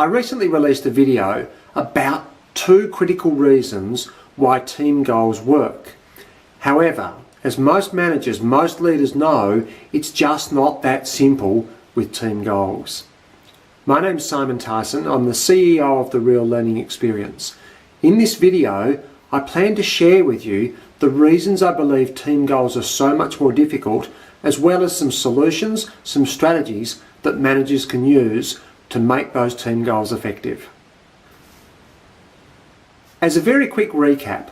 I recently released a video about 2 critical reasons why team goals work. However, as most managers, most leaders know, it's just not that simple with team goals. My name's Simon Tyson. I'm the CEO of The Real Learning Experience. In this video, I plan to share with you the reasons I believe team goals are so much more difficult, as well as some solutions, some strategies that managers can use to make those team goals effective. As a very quick recap,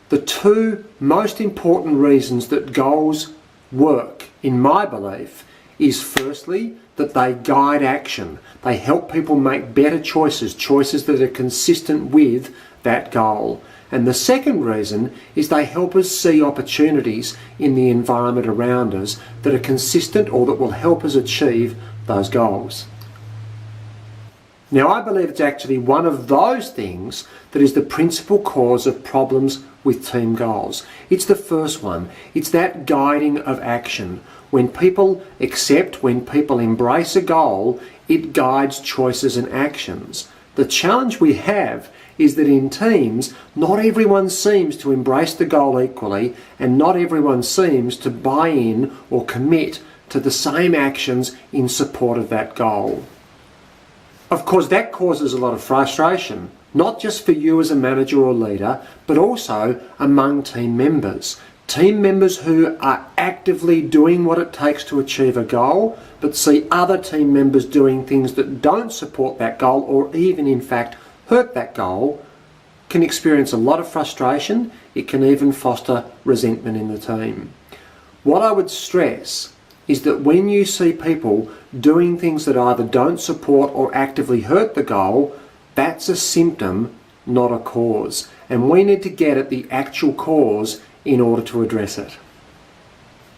the 2 most important reasons that goals work, in my belief, is firstly that they guide action. They help people make better choices, choices that are consistent with that goal. And the second reason is they help us see opportunities in the environment around us that are consistent or that will help us achieve those goals. Now, I believe it's actually one of those things that is the principal cause of problems with team goals. It's the first one. It's that guiding of action. When people accept, when people embrace a goal, it guides choices and actions. The challenge we have is that in teams, not everyone seems to embrace the goal equally, and not everyone seems to buy in or commit to the same actions in support of that goal. Of course, that causes a lot of frustration, not just for you as a manager or leader, but also among team members. Team members who are actively doing what it takes to achieve a goal, but see other team members doing things that don't support that goal or even, in fact, hurt that goal, can experience a lot of frustration. It can even foster resentment in the team. What I would stress is that when you see people doing things that either don't support or actively hurt the goal, that's a symptom, not a cause. And we need to get at the actual cause in order to address it.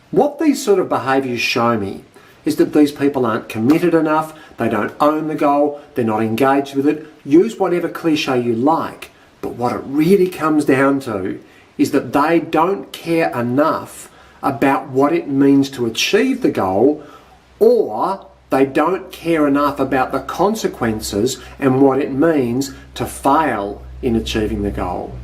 What these sort of behaviours show me is that these people aren't committed enough, they don't own the goal, they're not engaged with it. Use whatever cliche you like, but what it really comes down to is that they don't care enough about what it means to achieve the goal, or they don't care enough about the consequences and what it means to fail in achieving the goal.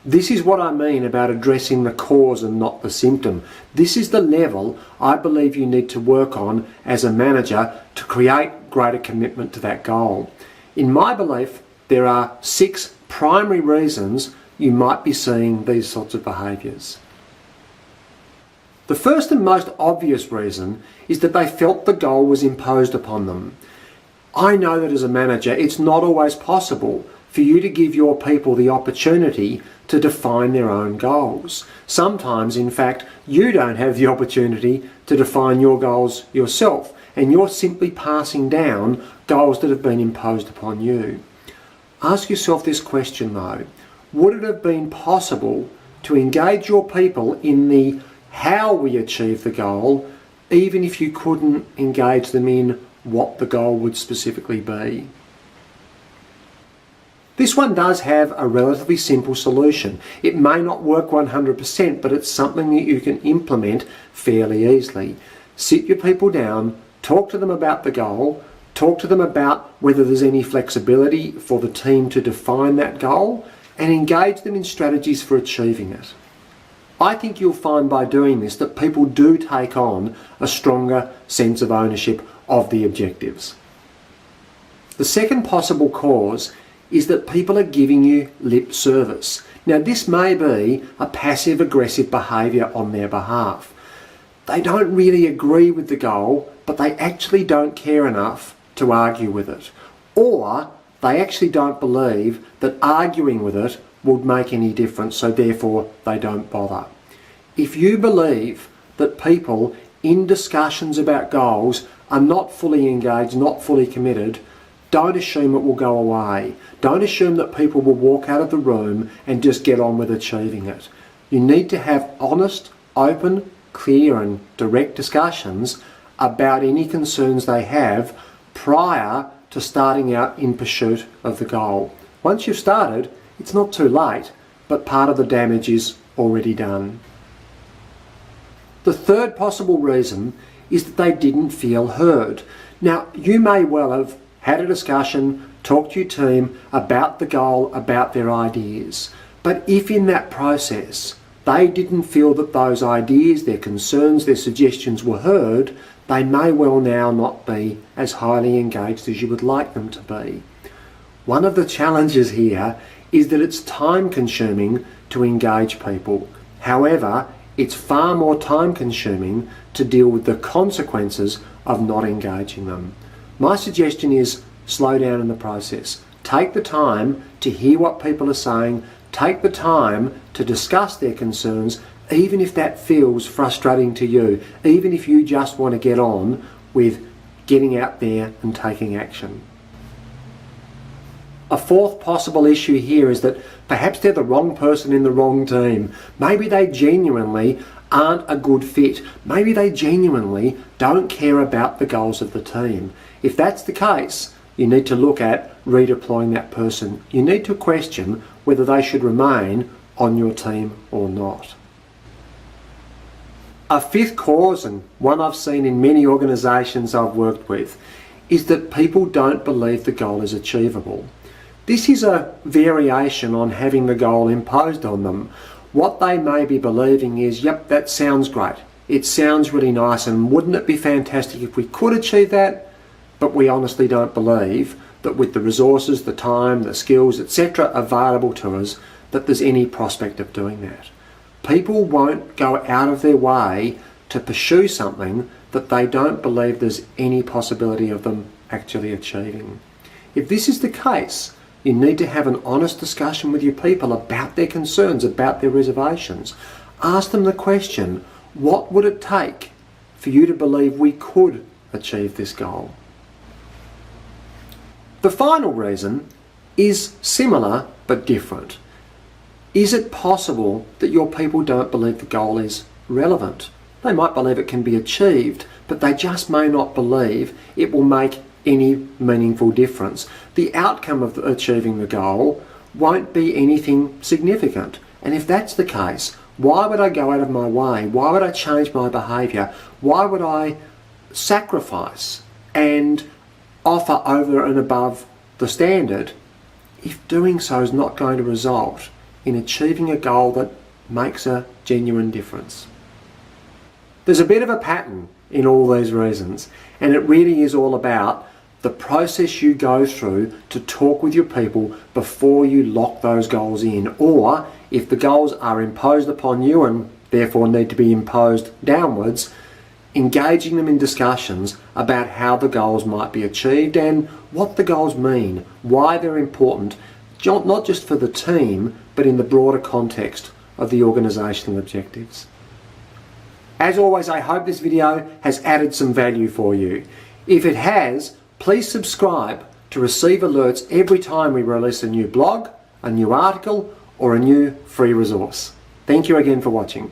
This is what I mean about addressing the cause and not the symptom. This is the level I believe you need to work on as a manager to create greater commitment to that goal. In my belief, there are 6 primary reasons you might be seeing these sorts of behaviours. The first and most obvious reason is that they felt the goal was imposed upon them. I know that as a manager, it's not always possible for you to give your people the opportunity to define their own goals. Sometimes, in fact, you don't have the opportunity to define your goals yourself, and you're simply passing down goals that have been imposed upon you. Ask yourself this question though: would it have been possible to engage your people in the how we achieve the goal, even if you couldn't engage them in what the goal would specifically be? This one does have a relatively simple solution. It may not work 100%, but it's something that you can implement fairly easily. Sit your people down, talk to them about the goal, talk to them about whether there's any flexibility for the team to define that goal, and engage them in strategies for achieving it. I think you'll find by doing this that people do take on a stronger sense of ownership of the objectives. The second possible cause is that people are giving you lip service. Now, this may be a passive-aggressive behaviour on their behalf. They don't really agree with the goal, but they actually don't care enough to argue with it. Or they actually don't believe that arguing with it would make any difference, so therefore they don't bother. If you believe that people in discussions about goals are not fully engaged, not fully committed, don't assume it will go away. Don't assume that people will walk out of the room and just get on with achieving it. You need to have honest, open, clear and direct discussions about any concerns they have prior to starting out in pursuit of the goal. Once you've started, it's not too late, but part of the damage is already done. The third possible reason is that they didn't feel heard. Now, you may well have had a discussion, talked to your team about the goal, about their ideas. But if in that process they didn't feel that those ideas, their concerns, their suggestions were heard, they may well now not be as highly engaged as you would like them to be. One of the challenges here is that it's time consuming to engage people. However, it's far more time consuming to deal with the consequences of not engaging them. My suggestion is slow down in the process. Take the time to hear what people are saying. Take the time to discuss their concerns, even if that feels frustrating to you, even if you just want to get on with getting out there and taking action. A fourth possible issue here is that perhaps they're the wrong person in the wrong team. Maybe they genuinely aren't a good fit. Maybe they genuinely don't care about the goals of the team. If that's the case, you need to look at redeploying that person. You need to question whether they should remain on your team or not. A fifth cause, and one I've seen in many organisations I've worked with, is that people don't believe the goal is achievable. This is a variation on having the goal imposed on them. What they may be believing is, yep, that sounds great. It sounds really nice, and wouldn't it be fantastic if we could achieve that? But we honestly don't believe that with the resources, the time, the skills, etc. available to us, that there's any prospect of doing that. People won't go out of their way to pursue something that they don't believe there's any possibility of them actually achieving. If this is the case, you need to have an honest discussion with your people about their concerns, about their reservations. Ask them the question, what would it take for you to believe we could achieve this goal? The final reason is similar but different. Is it possible that your people don't believe the goal is relevant? They might believe it can be achieved, but they just may not believe it will make any meaningful difference. The outcome of achieving the goal won't be anything significant. And if that's the case, why would I go out of my way? Why would I change my behaviour? Why would I sacrifice and offer over and above the standard if doing so is not going to result in achieving a goal that makes a genuine difference? There's a bit of a pattern in all these reasons, and it really is all about the process you go through to talk with your people before you lock those goals in, or if the goals are imposed upon you and therefore need to be imposed downwards, engaging them in discussions about how the goals might be achieved and what the goals mean, why they're important, not just for the team, but in the broader context of the organisational objectives. As always, I hope this video has added some value for you. If it has, please subscribe to receive alerts every time we release a new blog, a new article, or a new free resource. Thank you again for watching.